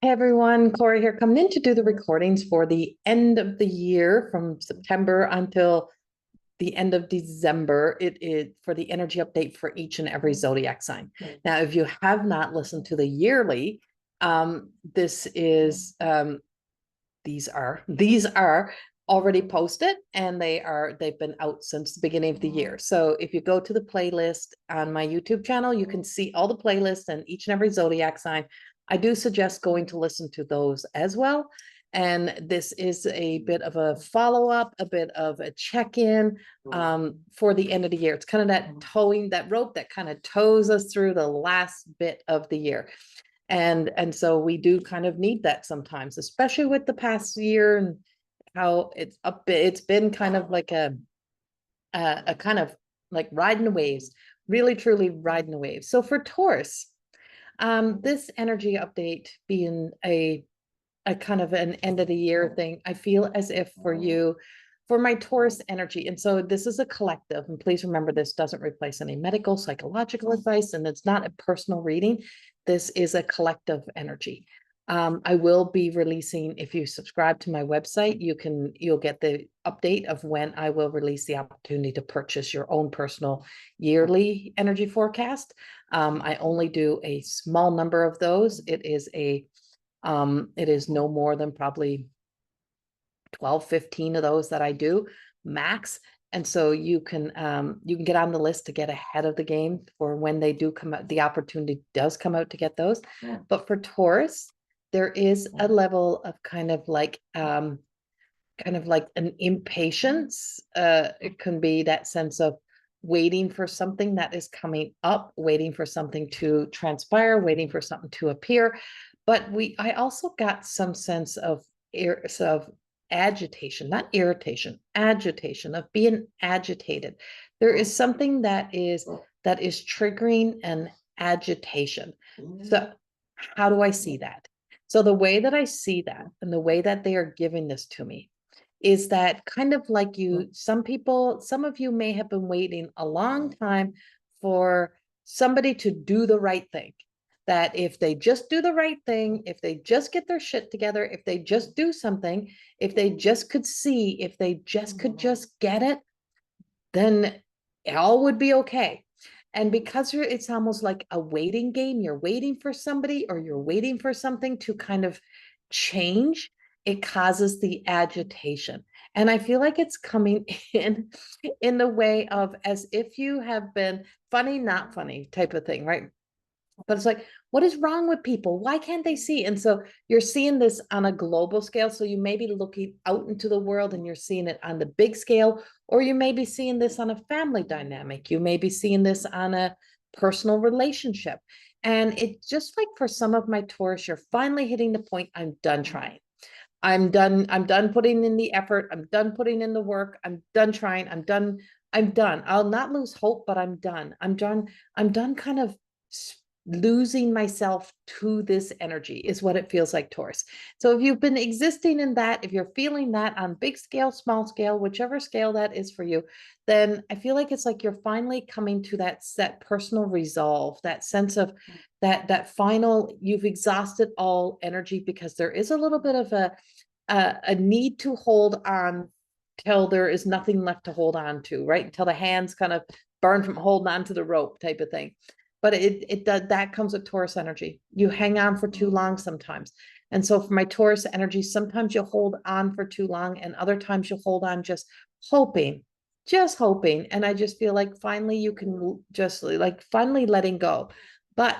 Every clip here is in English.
Hey everyone, Corey here, coming in to do the recordings for the end of the year from September until the end of December. It is for the energy update for each and every zodiac sign. Now, if you have not listened to the yearly, this is these are already posted, and they've been out since the beginning of the year. So if you go to the playlist on my YouTube channel, you can see all the playlists and each and every zodiac sign. I do suggest going to listen to those as well. And this is a bit of a follow-up, a bit of a check-in for the end of the year. It's kind of that towing, that rope that kind of tows us through the last bit of the year. And so we do kind of need that sometimes, especially with the past year and how it's been kind of like a kind of like riding the waves, really truly riding the waves. So for Taurus, this energy update being a kind of an end of the year thing, I feel as if for you, for my Taurus energy, and so this is a collective, and please remember this doesn't replace any medical, psychological advice, and it's not a personal reading. This is a collective energy. I will be releasing, if you subscribe to my website, you'll get the update of when I will release the opportunity to purchase your own personal yearly energy forecast. I only do a small number of those. It is no more than probably 12, 15 of those that I do max. And so you can get on the list to get ahead of the game for when they do come out, the opportunity does come out to get those. Yeah. But for Taurus, there is a level of kind of like an impatience. It can be that sense of waiting for something that is coming up, waiting for something to transpire, waiting for something to appear. But I also got some sense of agitation, not irritation, agitation, of being agitated. There is something that is triggering an agitation. So how do I see that? So the way that I see that, and the way that they are giving this to me, is that kind of like some of you may have been waiting a long time for somebody to do the right thing. That if they just do the right thing, if they just get their shit together, if they just do something, if they just could see, if they just could just get it, then all would be okay. And because it's almost like a waiting game, you're waiting for somebody or you're waiting for something to kind of change, it causes the agitation. And I feel like it's coming in the way of as if you have been funny, not funny type of thing, right? But it's like, what is wrong with people? Why can't they see? And so you're seeing this on a global scale. So you may be looking out into the world and you're seeing it on the big scale, or you may be seeing this on a family dynamic. You may be seeing this on a personal relationship. And it's just like for some of my Taurus, you're finally hitting the point, I'm done trying. I'm done putting in the effort. I'm done putting in the work. I'm done trying. I'm done. I'll not lose hope, but I'm done. I'm done kind of losing myself to this energy is what it feels like, Taurus. So if you've been existing in that, if you're feeling that on big scale, small scale, whichever scale that is for you, then I feel like it's like you're finally coming to that personal resolve, that sense of that final, you've exhausted all energy, because there is a little bit of a need to hold on till there is nothing left to hold on to, right? Until the hands kind of burn from holding on to the rope type of thing. But that comes with Taurus energy. You hang on for too long sometimes. And so for my Taurus energy, sometimes you'll hold on for too long, and other times you'll hold on just hoping. And I just feel like finally you can just like finally letting go. But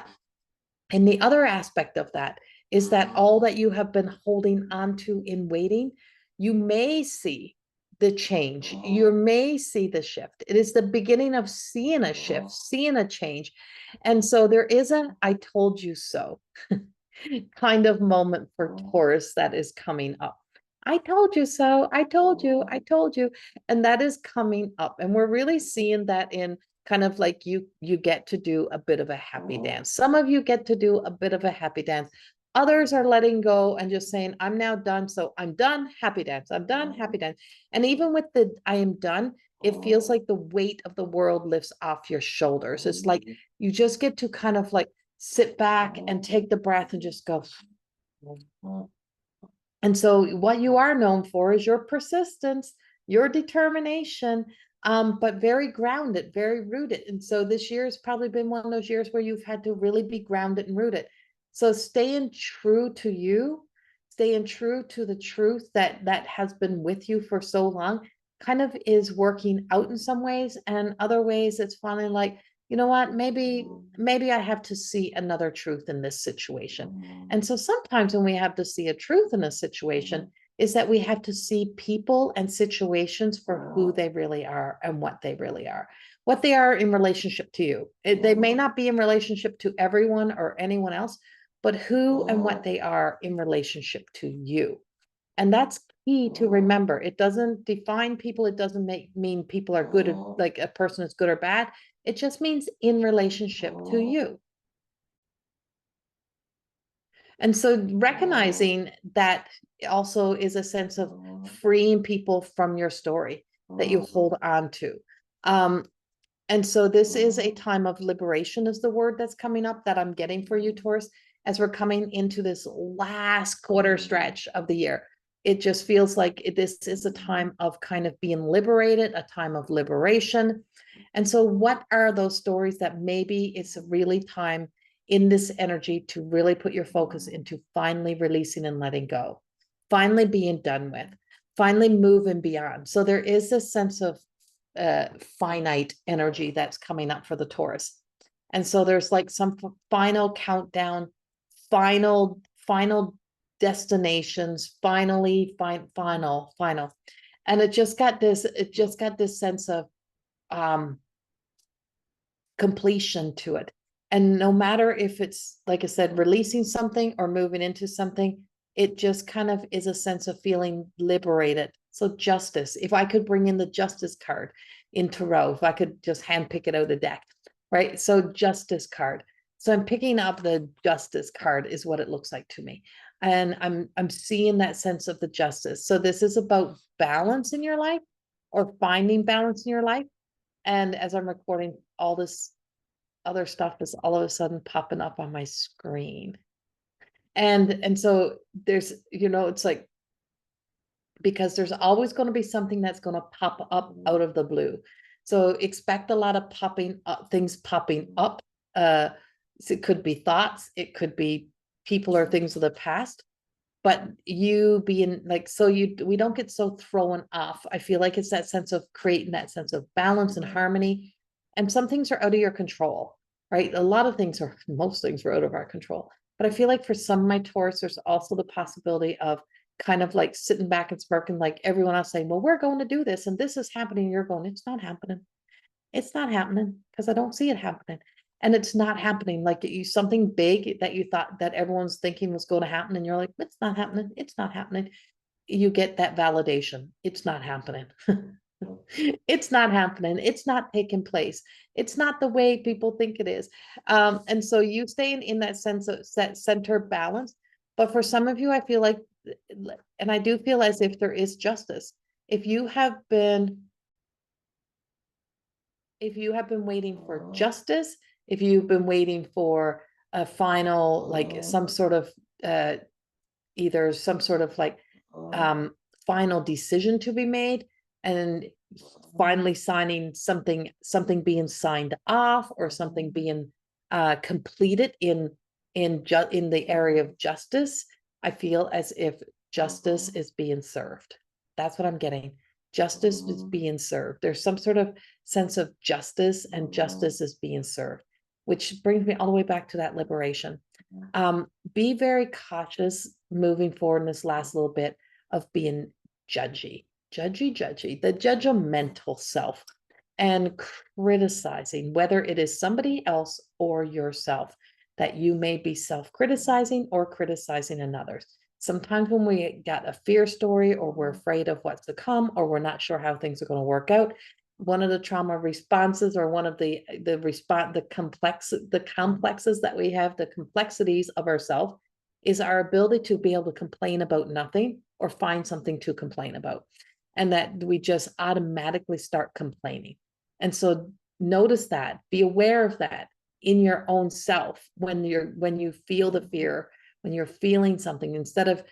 and the other aspect of that is that all that you have been holding on to in waiting, you may see the change. You may see the shift. It is the beginning of seeing a shift, seeing a change. And so there is I told you so kind of moment for Taurus that is coming up. I told you so. I told you. And that is coming up. And we're really seeing that in kind of like you get to do a bit of a happy dance. Some of you get to do a bit of a happy dance. Others are letting go and just saying, I'm now done. So I'm done, happy dance. I'm done, happy dance. And even with the I am done, it feels like the weight of the world lifts off your shoulders. It's like you just get to kind of like sit back and take the breath and just go, And so what you are known for is your persistence, your determination, but very grounded, very rooted. And so this year has probably been one of those years where you've had to really be grounded and rooted. So staying true to you, staying true to the truth that has been with you for so long, kind of is working out in some ways, and other ways it's finally like, you know what, maybe I have to see another truth in this situation. And so sometimes when we have to see a truth in a situation, is that we have to see people and situations for who they really are and what they really are, what they are in relationship to you. They may not be in relationship to everyone or anyone else, but who and what they are in relationship to you. And that's key to remember. It doesn't define people. It doesn't mean people are good, like a person is good or bad. It just means in relationship to you. And so recognizing that also is a sense of freeing people from your story that you hold on to. And so this is a time of liberation, is the word that's coming up that I'm getting for you, Taurus, as we're coming into this last quarter stretch of the year. It just feels like this is a time of kind of being liberated, a time of liberation. And so what are those stories that maybe it's really time in this energy to really put your focus into finally releasing and letting go, finally being done with, finally moving beyond. So there is this sense of finite energy that's coming up for the Taurus. And so there's like some final countdown, final destinations, final. And it just got this sense of completion to it. And no matter if it's, like I said, releasing something or moving into something, it just kind of is a sense of feeling liberated. So justice, if I could bring in the justice card in Tarot, if I could just handpick it out of the deck, right? So justice card. So I'm picking up the justice card is what it looks like to me. And I'm seeing that sense of the justice. So this is about balance in your life or finding balance in your life. And as I'm recording, all this other stuff is all of a sudden popping up on my screen. And so there's, it's like, because there's always going to be something that's going to pop up out of the blue. So expect a lot of things popping up. So it could be thoughts, it could be people or things of the past, but you being like, so we don't get so thrown off. I feel like it's that sense of creating that sense of balance and harmony. And some things are out of your control, right? Most things are out of our control. But I feel like for some of my Taurus, there's also the possibility of kind of like sitting back and smirking, like everyone else saying, well, we're going to do this and this is happening. You're going, it's not happening. It's not happening because I don't see it happening. And it's not happening. Like something big that you thought that everyone's thinking was going to happen. And you're like, it's not happening. It's not happening. You get that validation. It's not happening. It's not happening. It's not taking place. It's not the way people think it is. And so you staying in that sense of center balance. But for some of you, I feel like, and I do feel as if there is justice. If you have been waiting for justice, if you've been waiting for a final, like some sort of either some sort of like final decision to be made, and finally signing something being signed off or something being completed in the area of justice, I feel as if justice is being served. That's what I'm getting. Justice is being served. There's some sort of sense of justice, and justice is being served, which brings me all the way back to that liberation. Be very cautious moving forward in this last little bit of being judgy, the judgmental self, and criticizing, whether it is somebody else or yourself, that you may be self-criticizing or criticizing another. Sometimes when we got a fear story, or we're afraid of what's to come, or we're not sure how things are going to work out, one of the trauma responses, or one of the complexes that we have, the complexities of ourselves, is our ability to be able to complain about nothing or find something to complain about, and that we just automatically start complaining. And so notice that, be aware of that in your own self when you feel the fear, when you're feeling something instead of,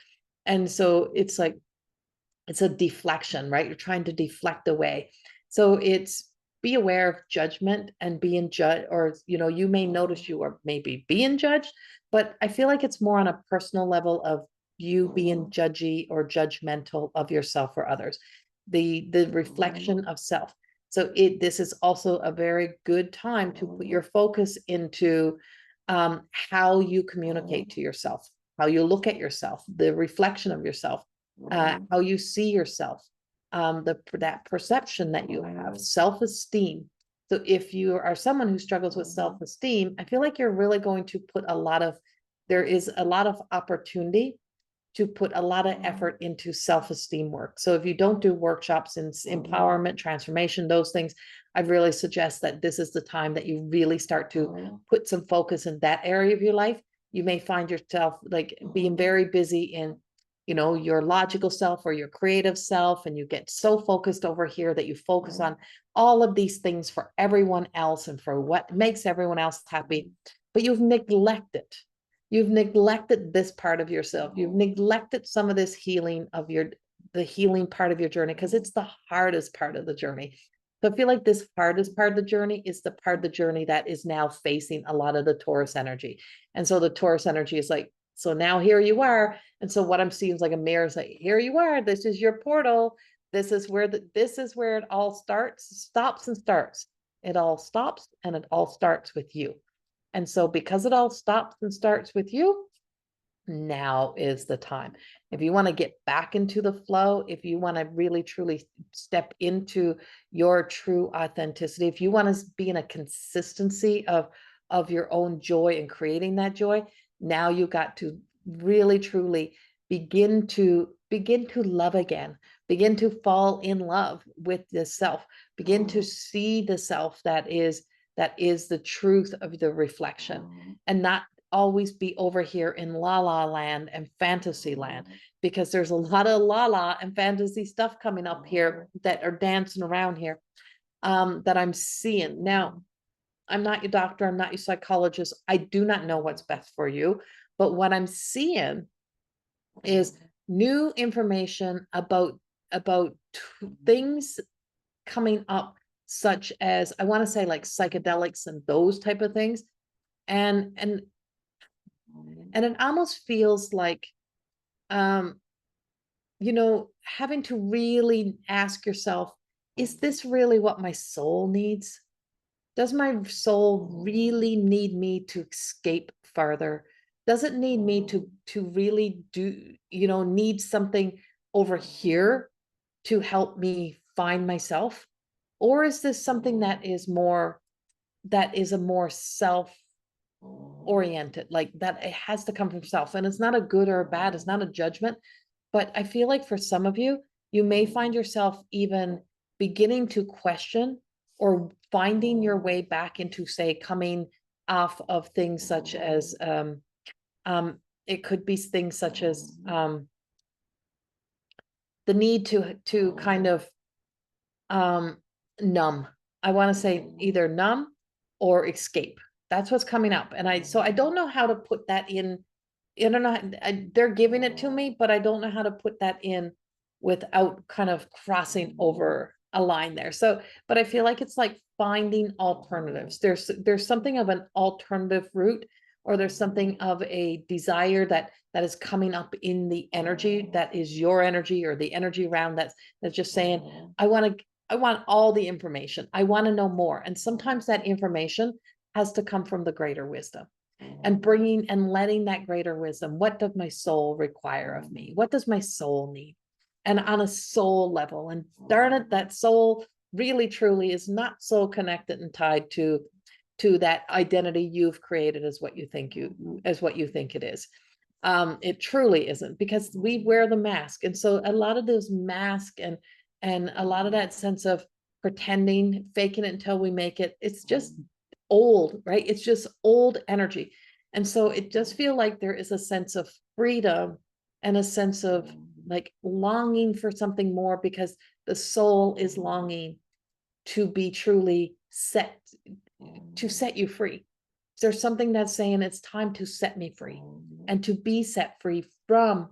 and so it's like, it's a deflection, right? You're trying to deflect away. So it's be aware of judgment and being judged, or, you know, you may notice you are maybe being judged, but I feel like it's more on a personal level of you being judgy or judgmental of yourself or others, the reflection of self. So this is also a very good time to put your focus into how you communicate to yourself, how you look at yourself, the reflection of yourself, how you see yourself, that perception that you have, self-esteem. So if you are someone who struggles with self-esteem, I feel like you're really going to put there is a lot of opportunity to put a lot of effort into self-esteem work. So if you don't do workshops in empowerment, transformation, those things, I really suggest that this is the time that you really start to put some focus in that area of your life. You may find yourself like being very busy in, you know, your logical self or your creative self, and you get so focused over here that you focus on all of these things for everyone else and for what makes everyone else happy, but you've neglected this part of yourself. You've neglected some of this healing of the healing part of your journey, because it's the hardest part of the journey. So I feel like this hardest part of the journey is the part of the journey that is now facing a lot of the Taurus energy. And so the Taurus energy is like, so now here you are. And so what I'm seeing is like a mirror. It's like, here you are. This is your portal. This is where it all stops and starts. It all stops and it all starts with you. And so because it all stops and starts with you, now is the time. If you want to get back into the flow, if you want to really truly step into your true authenticity, if you want to be in a consistency of your own joy and creating that joy, now you got to really truly begin to love again, begin to fall in love with the self, begin to see the self that is the truth of the reflection, and not always be over here in la la land and fantasy land, because there's a lot of la la and fantasy stuff coming up here that are dancing around here, that I'm seeing. Now, I'm not your doctor, I'm not your psychologist, I do not know what's best for you, but what I'm seeing is new information about things coming up, such as, I want to say, like psychedelics and those type of things, and it almost feels like, you know, having to really ask yourself, is this really what my soul needs? Does my soul really need me to escape farther? Does it need me to really do, you know, need something over here to help me find myself? Or is this something that is a more self oriented, like that it has to come from self? And it's not a good or a bad, it's not a judgment, but I feel like for some of you, you may find yourself even beginning to question or finding your way back into, say, coming off of things such as it could be things such as the need to kind of numb. I want to say either numb or escape. That's what's coming up. And I don't know how to put that in. I don't know. They're giving it to me, but I don't know how to put that in without kind of crossing over a line there. So, but I feel like it's like finding alternatives. There's something of an alternative route, or there's something of a desire that is coming up in the energy that is your energy, or the energy around that's just saying, I want all the information. I want to know more. And sometimes that information has to come from the greater wisdom, and bringing and letting that greater wisdom. What does my soul require of me? What does my soul need? And on a soul level, and darn it, that soul really truly is not so connected and tied to that identity you've created as what you think it is. It truly isn't, because we wear the mask. And so a lot of those masks and a lot of that sense of pretending, faking it until we make it, it's just old, right? It's just old energy. And so it does feel like there is a sense of freedom and a sense of like longing for something more, because the soul is longing to be truly set, to set you free. There's something that's saying it's time to set me free. and to be set free from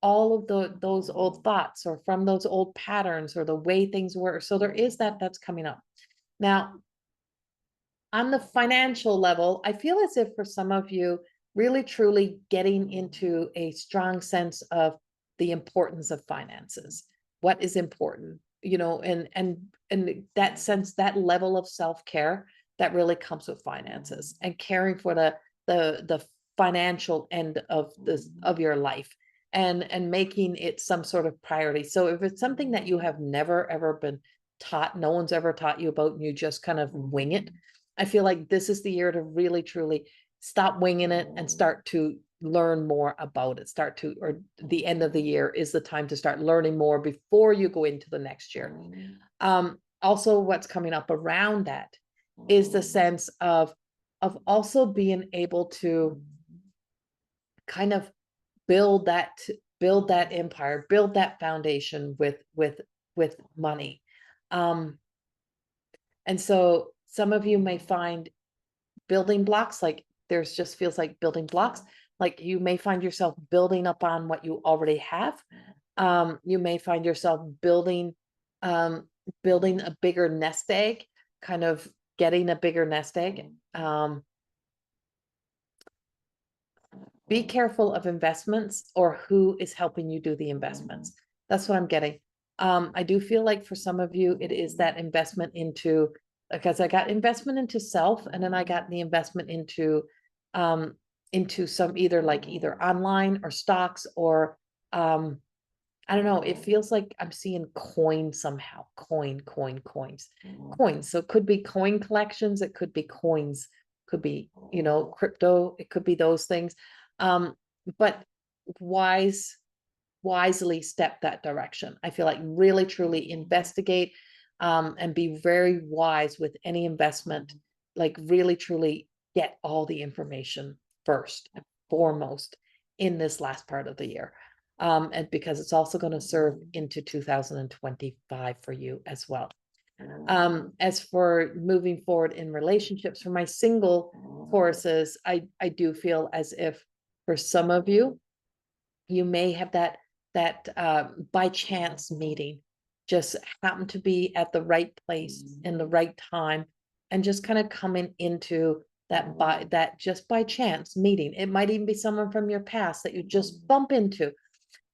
all of those old thoughts, or from those old patterns, or the way things were. So there is that's coming up. Now, on the financial level, I feel as if for some of you, really truly getting into a strong sense of the importance of finances, what is important, and that sense, that level of self-care that really comes with finances, and caring for the financial end of your life, and making it some sort of priority. So if it's something that you have never ever been taught, no one's ever taught you about, and you just kind of wing it, I feel like this is the year to really truly stop winging it and start to learn more about it. Or the end of the year is the time to start learning more before you go into the next year. Also, what's coming up around that is the sense of also being able to kind of build that empire, build that foundation with money. And so some of you may find building blocks, like there's just feels like building blocks, like you may find yourself building up on what you already have. You may find yourself building a bigger nest egg, kind of getting a bigger nest egg. Be careful of investments, or who is helping you do the investments. That's what I'm getting. I do feel like for some of you, it is that investment into, because I got investment into self, and then I got the investment into some either online or stocks, or I don't know. It feels like I'm seeing coin somehow. Coins. So it could be coin collections. It could be coins. Could be, crypto. It could be those things. But wisely step that direction. I feel like really, truly investigate, and be very wise with any investment. Like really, truly get all the information first and foremost in this last part of the year. And because it's also going to serve into 2025 for you as well. As for moving forward in relationships, for my single Tauruses, I do feel as if for some of you, you may have that by chance meeting, just happen to be at the right place in the right time, and just kind of coming into that just by chance meeting. It might even be someone from your past that you just bump into.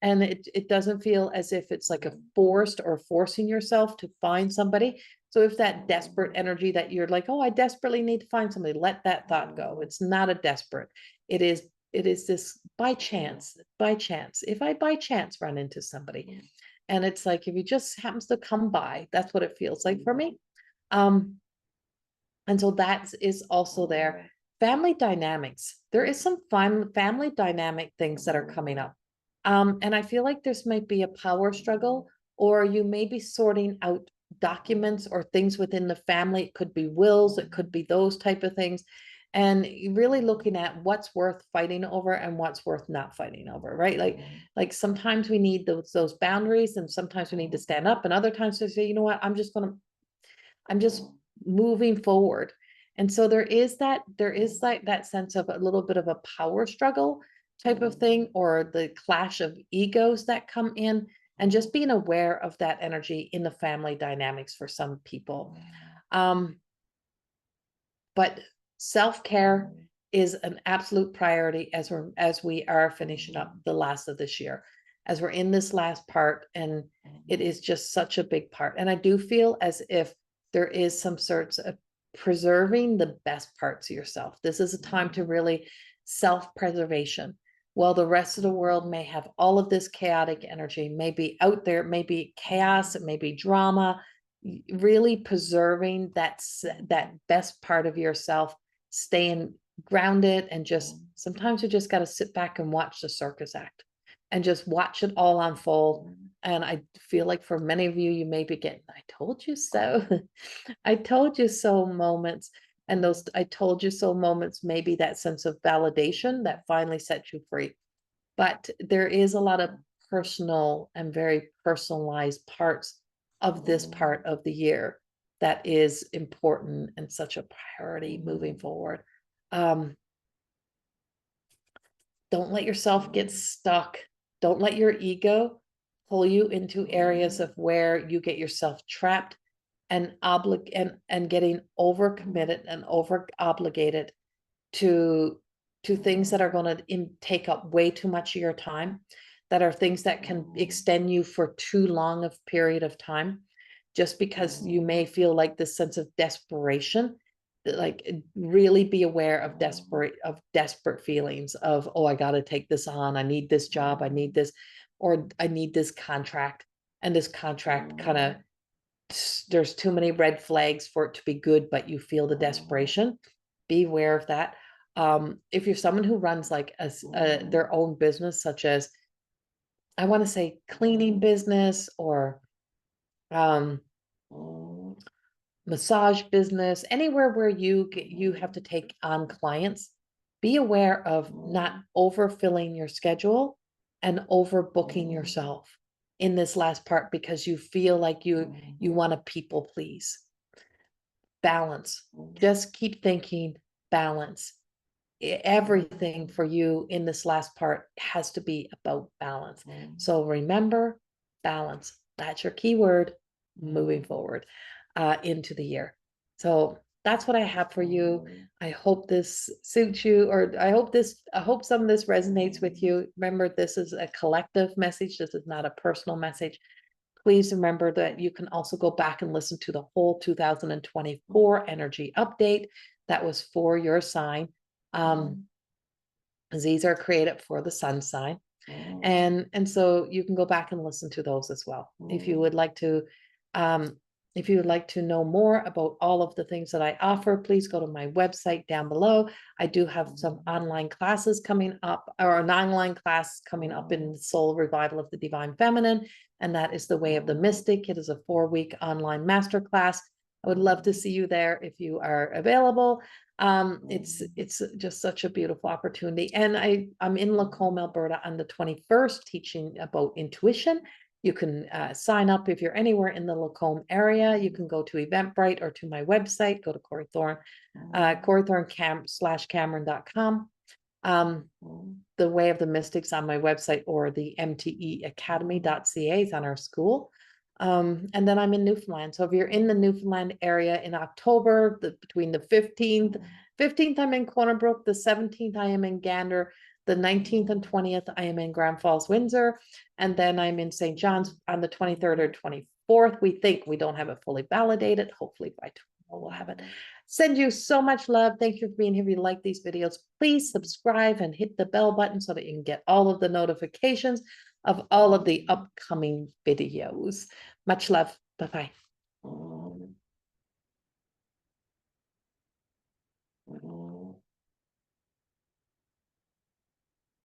And it doesn't feel as if it's like a forced or forcing yourself to find somebody. So if that desperate energy that you're like, oh, I desperately need to find somebody, let that thought go. It's not a desperate. It is this by chance. If I by chance run into somebody, and it's like, if he just happens to come by, that's what it feels like for me. And so that is also there. Family dynamics. There is some family dynamic things that are coming up. And I feel like this might be a power struggle, or you may be sorting out documents or things within the family. It could be wills, it could be those type of things. And really looking at what's worth fighting over and what's worth not fighting over, right? Like sometimes we need those boundaries, and sometimes we need to stand up, and other times to say, you know what, I'm just moving forward. And so there is that sense of a little bit of a power struggle type of thing, or the clash of egos that come in, and just being aware of that energy in the family dynamics for some people. But self-care is an absolute priority as we are finishing up the last of this year, as we're in this last part, and it is just such a big part. And I do feel as if there is some sorts of preserving the best parts of yourself. This is a time to really self-preservation. While the rest of the world may have all of this chaotic energy, may be out there, it may be chaos, it may be drama, really preserving that best part of yourself, staying grounded, and just sometimes you just got to sit back and watch the circus act and just watch it all unfold. And I feel like for many of you, you may be getting, I told you so. I told you so moments. And those I told you so moments, maybe that sense of validation that finally sets you free. But there is a lot of personal and very personalized parts of this part of the year that is important and such a priority moving forward. Don't let yourself get stuck. Don't let your ego pull you into areas of where you get yourself trapped and getting overcommitted and over obligated to things that are going to take up way too much of your time, that are things that can extend you for too long of period of time, just because you may feel like this sense of desperation. Like, really be aware of desperate feelings of, oh, I got to take this on, I need this job, I need this, or I need this contract, and this contract kind of, there's too many red flags for it to be good, but you feel the desperation. Be aware of that. If you're someone who runs like their own business, such as, I want to say, cleaning business, or um, massage business, anywhere where you have to take on clients, be aware of not overfilling your schedule and overbooking yourself in this last part, because you feel like you want to people please. Balance. Just keep thinking balance. Everything for you in this last part has to be about balance. So remember, balance. That's your key word moving forward into the year. So that's what I have for you. I hope this suits you, or I hope some of this resonates with you. Remember, this is a collective message. This is not a personal message. Please remember that you can also go back and listen to the whole 2024 energy update that was for your sign. These are created for the sun sign. And so you can go back and listen to those as well. If you would like to, know more about all of the things that I offer, please go to my website down below. I do have some online classes coming up, or an online class coming up in the Soul Revival of the Divine Feminine, and that is the Way of the Mystic. It is a 4-week online masterclass. I would love to see you there if you are available. It's just such a beautiful opportunity. And I'm in Lacombe, Alberta on the 21st, teaching about intuition. You can sign up if you're anywhere in the Lacombe area. You can go to Eventbrite or to my website. Go to Corrie Thorne, Cameron.com. The Way of the Mystics on my website, or the mteacademy.ca is on our school. And then I'm in Newfoundland. So if you're in the Newfoundland area in October, between the 15th I'm in Corner Brook, the 17th I am in Gander, the 19th and 20th I am in Grand Falls, Windsor, and then I'm in St. John's on the 23rd or 24th. We think, we don't have it fully validated. Hopefully by tomorrow we'll have it. Send you so much love. Thank you for being here. If you like these videos, please subscribe and hit the bell button so that you can get all of the notifications of all of the upcoming videos. Much love. Bye-bye.